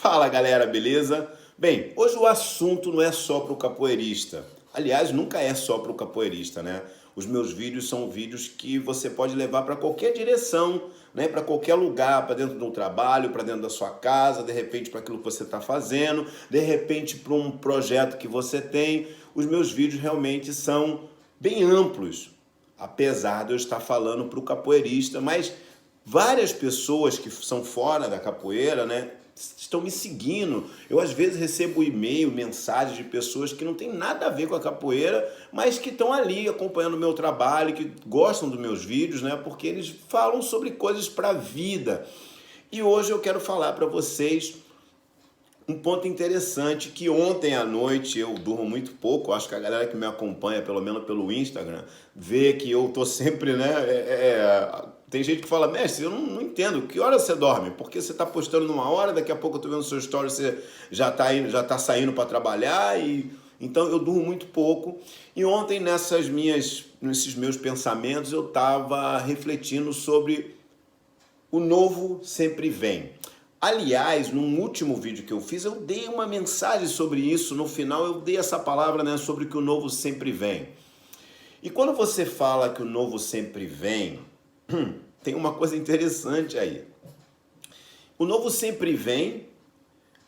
Fala galera, beleza? Bem, hoje o assunto não é só para o capoeirista. Aliás, nunca é só para o capoeirista, né? Os meus vídeos são vídeos que você pode levar para qualquer direção, né? Para qualquer lugar, para dentro de um trabalho, para dentro da sua casa, de repente para aquilo que você está fazendo, de repente para um projeto que você tem. Os meus vídeos realmente são bem amplos, apesar de eu estar falando para o capoeirista, mas várias pessoas que são fora da capoeira, né, estão me seguindo. Eu às vezes recebo e-mail, mensagens de pessoas que não tem nada a ver com a capoeira, mas que estão ali acompanhando o meu trabalho, que gostam dos meus vídeos, né, porque eles falam sobre coisas para a vida. E hoje eu quero falar para vocês um ponto interessante que ontem à noite eu durmo muito pouco, acho que a galera que me acompanha, pelo menos pelo Instagram, vê que eu tô sempre, né? Tem gente que fala, mestre, eu não entendo, que hora você dorme? Porque você tá postando numa hora, daqui a pouco eu tô vendo seu story, você já tá indo, já tá saindo para trabalhar e então eu durmo muito pouco. E ontem nesses meus pensamentos eu tava refletindo sobre o novo sempre vem. Aliás, num último vídeo que eu fiz, eu dei uma mensagem sobre isso. No final, eu dei essa palavra, né, sobre que o novo sempre vem. E quando você fala que o novo sempre vem, tem uma coisa interessante aí. O novo sempre vem,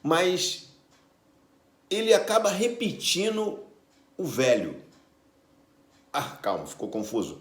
mas ele acaba repetindo o velho. Ah, calma, ficou confuso.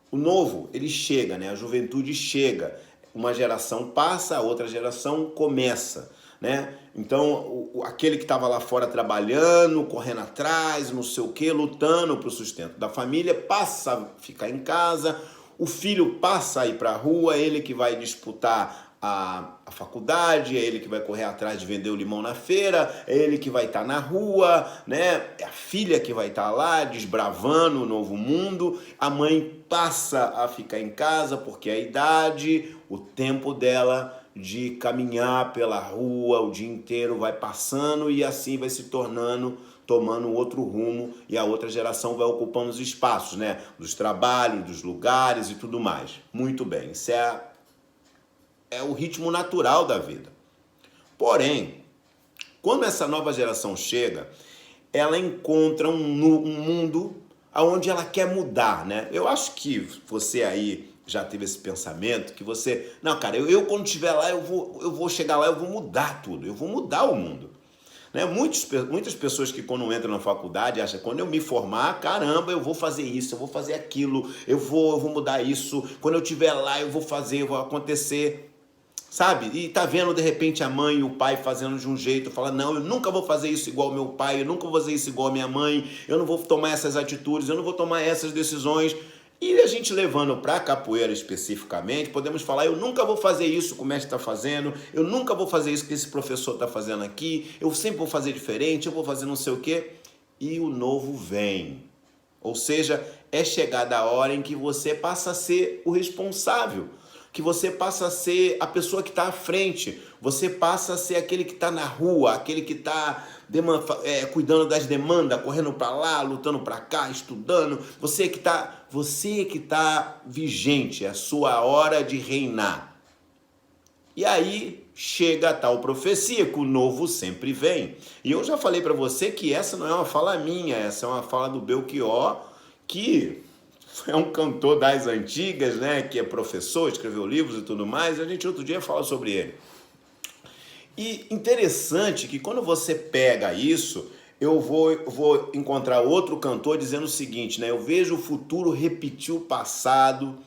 O novo, ele chega, né? A juventude chega. Uma geração passa, a outra geração começa, né? Então, aquele que estava lá fora trabalhando, correndo atrás, não sei o quê, lutando para o sustento da família, passa a ficar em casa, o filho passa a ir para a rua, ele que vai disputar a faculdade, é ele que vai correr atrás de vender o limão na feira, é ele que vai estar na rua, né? É a filha que vai estar lá desbravando o novo mundo, a mãe passa a ficar em casa porque a idade, o tempo dela de caminhar pela rua o dia inteiro vai passando e assim vai se tornando, tomando outro rumo e a outra geração vai ocupando os espaços, né? Dos trabalhos, dos lugares e tudo mais. Muito bem, isso é o ritmo natural da vida. Porém, quando essa nova geração chega, ela encontra um mundo onde ela quer mudar, né? Eu acho que você aí já teve esse pensamento, que você... Não, cara, eu quando estiver lá, eu vou chegar lá, eu vou mudar tudo, eu vou mudar o mundo. Né? Muitas pessoas que quando entram na faculdade acham que quando eu me formar, caramba, eu vou fazer isso, eu vou fazer aquilo, eu vou mudar isso, quando eu estiver lá eu vou fazer, eu vou acontecer... Sabe? E tá vendo de repente a mãe e o pai fazendo de um jeito, fala, não, eu nunca vou fazer isso igual ao meu pai, eu nunca vou fazer isso igual a minha mãe, eu não vou tomar essas atitudes, eu não vou tomar essas decisões. E a gente levando para a capoeira especificamente, podemos falar, eu nunca vou fazer isso que o mestre está fazendo, eu nunca vou fazer isso que esse professor está fazendo aqui, eu sempre vou fazer diferente, eu vou fazer não sei o quê. E o novo vem. Ou seja, é chegada a hora em que você passa a ser o responsável, que você passa a ser a pessoa que está à frente, você passa a ser aquele que está na rua, aquele que está cuidando das demandas, correndo para lá, lutando para cá, estudando, você que está vigente, é a sua hora de reinar. E aí chega a tal profecia que o novo sempre vem. E eu já falei para você que essa não é uma fala minha, essa é uma fala do Belchior, que é um cantor das antigas, né? Que é professor, escreveu livros e tudo mais. A gente outro dia fala sobre ele. E interessante que quando você pega isso, eu vou encontrar outro cantor dizendo o seguinte, né? Eu vejo o futuro repetir o passado,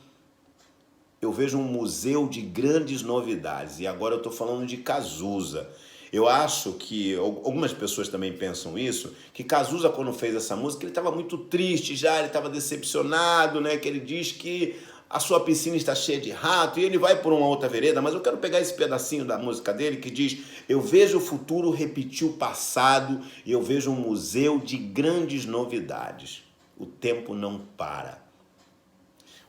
eu vejo um museu de grandes novidades. E agora eu estou falando de Cazuza. Eu acho que, algumas pessoas também pensam isso, que Cazuza quando fez essa música, ele estava muito triste já, ele estava decepcionado, né? Que ele diz que a sua piscina está cheia de rato e ele vai por uma outra vereda, mas eu quero pegar esse pedacinho da música dele que diz, eu vejo o futuro repetir o passado e eu vejo um museu de grandes novidades. O tempo não para.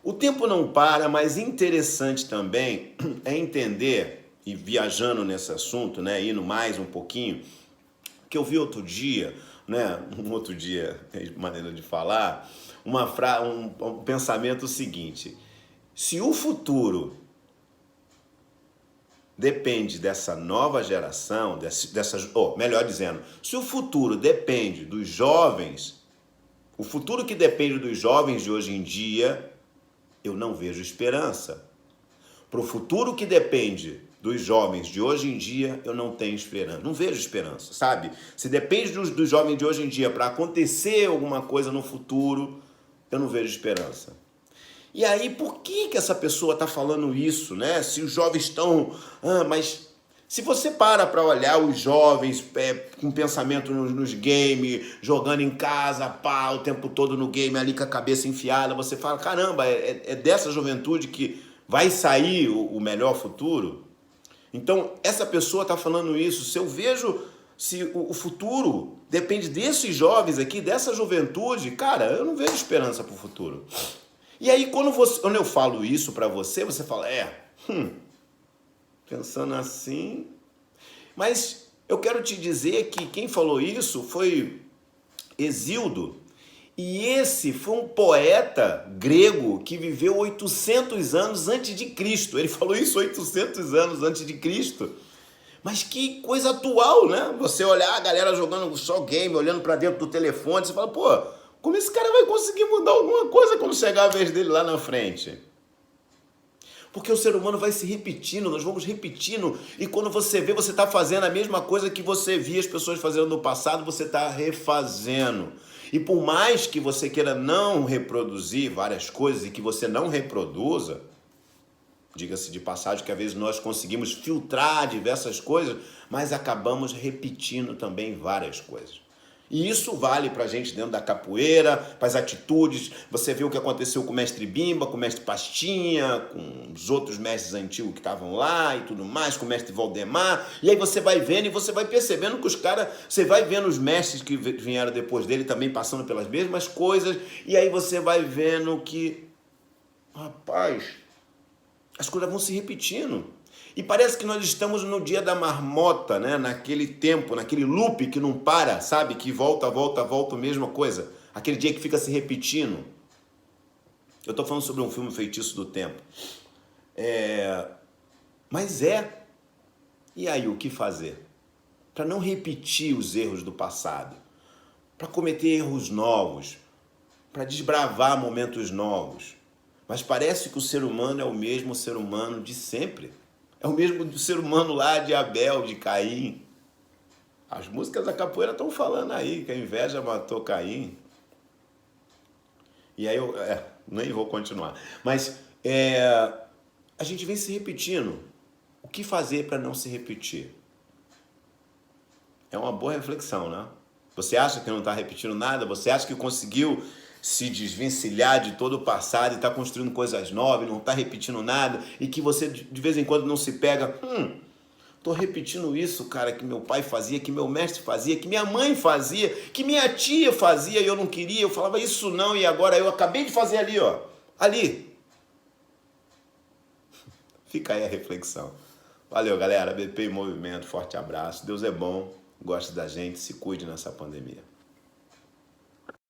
O tempo não para, mas interessante também é entender, e viajando nesse assunto, né, indo mais um pouquinho, que eu vi outro dia, né, maneira de falar, um pensamento seguinte, se o futuro depende dessa nova geração, melhor dizendo, se o futuro depende dos jovens, o futuro que depende dos jovens de hoje em dia, eu não vejo esperança. Para o futuro que depende dos jovens de hoje em dia, eu não tenho esperança, não vejo esperança, sabe? Se depende dos jovens de hoje em dia para acontecer alguma coisa no futuro, eu não vejo esperança. E aí, por que essa pessoa está falando isso, né? Se os jovens estão... mas se você para olhar os jovens com pensamento nos games, jogando em casa, o tempo todo no game, ali com a cabeça enfiada, você fala, caramba, é dessa juventude que vai sair o melhor futuro? Então, essa pessoa está falando isso. Se eu vejo... Se o futuro depende desses jovens aqui, dessa juventude, cara, eu não vejo esperança para o futuro. E aí, quando eu falo isso para você, você fala, pensando assim... Mas eu quero te dizer que quem falou isso foi Hesíodo. E esse foi um poeta grego que viveu 800 anos antes de Cristo. Ele falou isso 800 anos antes de Cristo. Mas que coisa atual, né? Você olhar a galera jogando só game, olhando para dentro do telefone, você fala, pô, como esse cara vai conseguir mudar alguma coisa quando chegar a vez dele lá na frente? Porque o ser humano vai se repetindo, nós vamos repetindo, e quando você vê, você está fazendo a mesma coisa que você via as pessoas fazendo no passado, você está refazendo. E por mais que você queira não reproduzir várias coisas e que você não reproduza, diga-se de passagem que às vezes nós conseguimos filtrar diversas coisas, mas acabamos repetindo também várias coisas. E isso vale pra gente dentro da capoeira, para as atitudes. Você viu o que aconteceu com o mestre Bimba, com o mestre Pastinha, com os outros mestres antigos que estavam lá e tudo mais, com o mestre Valdemar. E aí você vai vendo e você vai percebendo que os caras... Você vai vendo os mestres que vieram depois dele também passando pelas mesmas coisas. E aí você vai vendo que... Rapaz... As coisas vão se repetindo. E parece que nós estamos no dia da marmota, né? Naquele tempo, naquele loop que não para, sabe? Que volta, a mesma coisa. Aquele dia que fica se repetindo. Eu estou falando sobre um filme Feitiço do Tempo. Mas E aí, o que fazer? Para não repetir os erros do passado. Para cometer erros novos. Para desbravar momentos novos. Mas parece que o ser humano é o mesmo ser humano de sempre. É o mesmo ser humano lá de Abel, de Caim. As músicas da capoeira estão falando aí que a inveja matou Caim. E aí eu nem vou continuar. Mas a gente vem se repetindo. O que fazer para não se repetir? É uma boa reflexão, né? Você acha que não está repetindo nada? Você acha que conseguiu se desvencilhar de todo o passado e está construindo coisas novas, não está repetindo nada, e que você de vez em quando não se pega, tô repetindo isso, cara, que meu pai fazia, que meu mestre fazia, que minha mãe fazia, que minha tia fazia e eu não queria, eu falava isso não, e agora eu acabei de fazer ali, ó, ali. Fica aí a reflexão. Valeu, galera, BP em Movimento, forte abraço, Deus é bom, goste da gente, se cuide nessa pandemia.